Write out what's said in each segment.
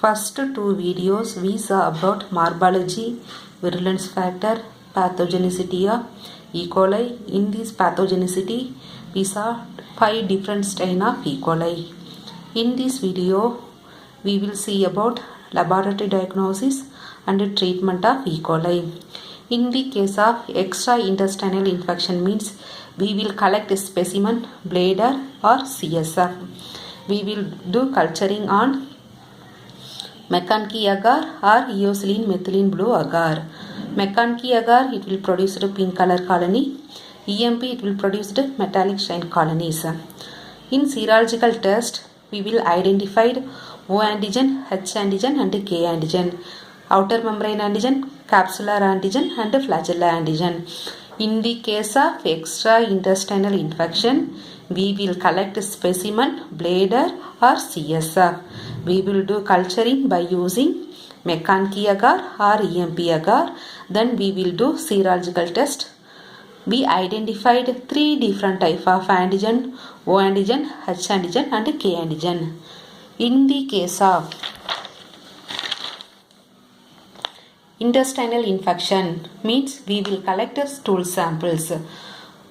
First two videos we saw about morphology, virulence factor, pathogenicity of E. coli. In this pathogenicity, we saw 5 different strains of E. coli. In this video, we will see about laboratory diagnosis and treatment of E. coli. In the case of extraintestinal infection means we will collect a specimen, bladder or CSF. We will do culturing on McConkey agar or eosilin methylene blue agar. McConkey agar, it will produce the pink color colony. EMP, it will produce the metallic shine colonies. In serological test, we will identify O antigen, H antigen and K antigen, outer membrane antigen, capsular antigen and flagellar antigen. In the case of extraintestinal infection, we will collect specimen, bladder or CSF. We will do culturing by using McConkey agar or EMP agar. Then we will do serological test. We identified 3 different types of antigen, O antigen, H antigen and K antigen. In the case of intestinal infection means we will collect stool samples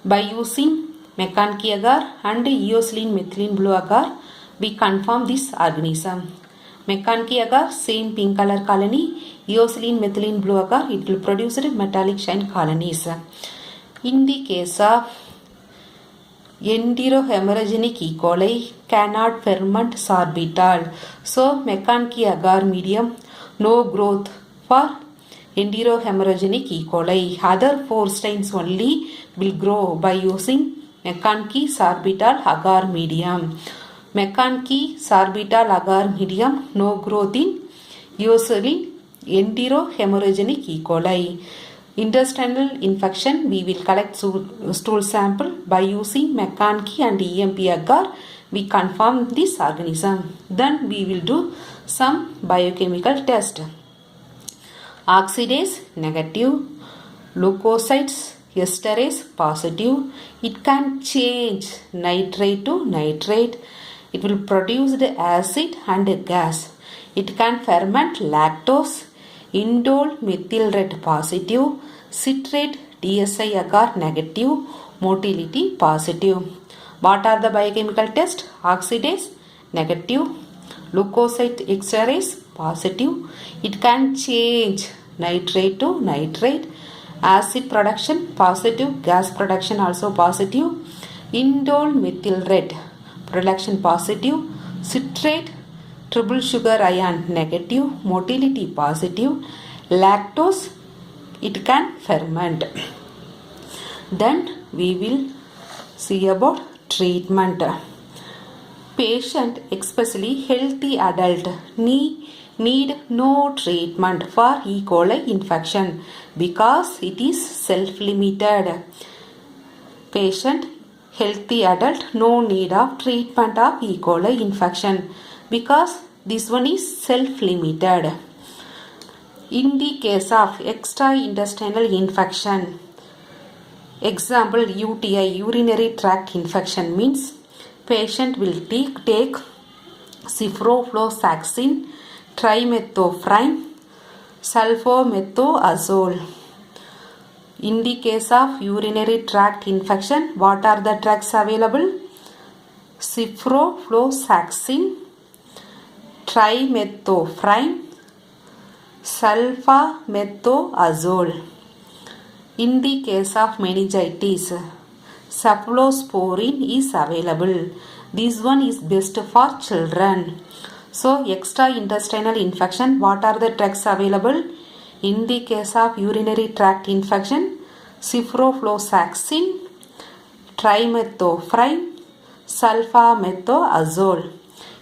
by using McConkey agar and eosilin methylene blue agar. We confirm this organism. McConkey agar, same pink color colony. Eosilin methylene blue agar, it will produce metallic shine colonies. In the case of enterohemorrhagic E. coli cannot ferment sorbitol. So McConkey agar medium, no growth for enterohemorrhagic E. coli. Other 4 strains only will grow by using McConkey sorbitol agar medium. McConkey sorbitol agar medium, no growth in eosilin enterohemorrhagic E. coli. Intestinal infection, we will collect stool sample by using McConkey and EMP agar. We confirm this organism. Then we will do some biochemical test. Oxidase negative, leukocytes esterase positive. It can change nitrate to nitrate. It will produce the acid and gas. It can ferment lactose, indole methyl red positive, citrate DSI agar negative, motility positive. What are the biochemical tests? Oxidase negative, leukocyte esterase positive. It can change nitrate to nitrate. Acid production positive, gas production also positive. Indole methyl red production positive. Citrate triple sugar ion negative, motility positive. Lactose, it can ferment. Then we will see about treatment. Patient, especially healthy adult, need no treatment for E. coli infection because it is self-limited. Patient, healthy adult, no need of treatment of E. coli infection because this one is self-limited. In the case of extraintestinal infection, example UTI, urinary tract infection means patient will take ciprofloxacin, trimethoprim, sulfamethoxazole. In the case of urinary tract infection, what are the drugs available? Ciprofloxacin, trimethoprim, sulfamethoxazole. In the case of meningitis, cephalosporin is available. This one is best for children. So extraintestinal infection, what are the drugs available? In the case of urinary tract infection, ciprofloxacin, trimethoprim, sulfamethoxazole.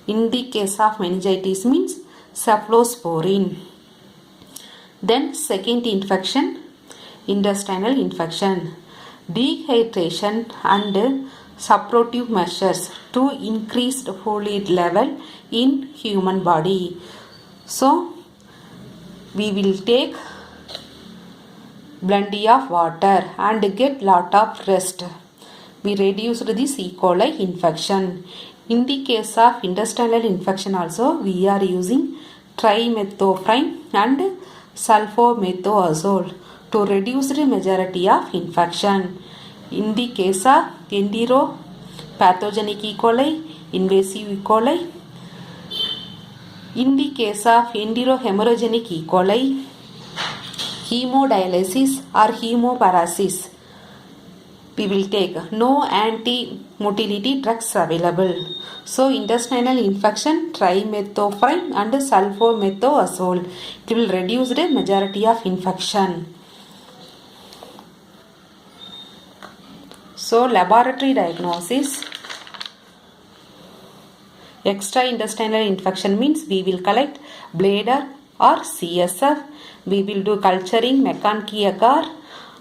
In the case of meningitis means cephalosporin. Then second infection, intestinal infection. Dehydration and supportive measures to increase the fluid level in human body. So we will take plenty of water and get lot of rest. We reduced this E. coli infection. In the case of intestinal infection also, we are using trimethoprim and sulfomethoazole to reduce the majority of infection. In the case of enteropathogenic E. coli, invasive E. coli, in the case of enterohemorrhagenic E. coli, hemodialysis or hemoparesis, we will take no anti-motility drugs available. So intestinal infection, trimethoprim and sulfomethoazole, it will reduce the majority of infection. So laboratory diagnosis. Extraintestinal infection means we will collect bladder or CSF. We will do culturing McConkey agar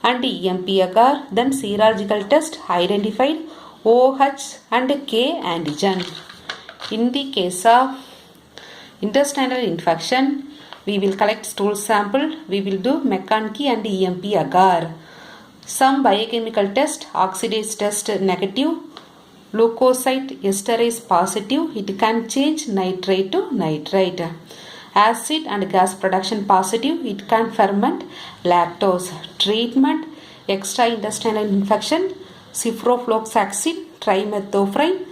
and EMP agar. Then serological test identified OH and K antigen. In the case of intestinal infection, we will collect stool sample. We will do McConkey and EMP agar. Some biochemical test, oxidase test negative, leukocyte esterase positive, it can change nitrate to nitrite. Acid and gas production positive, it can ferment lactose. Treatment, extraintestinal infection, ciprofloxacin, trimethoprim,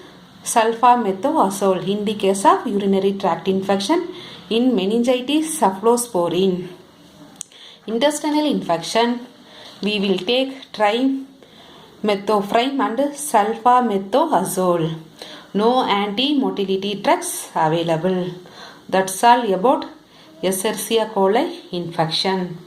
sulfamethoazole. In the case of urinary tract infection, in meningitis, cephalosporin. Intestinal infection, we will take trimethoprim and sulfamethoazole. No anti-motility drugs available. That's all about Escherichia coli infection.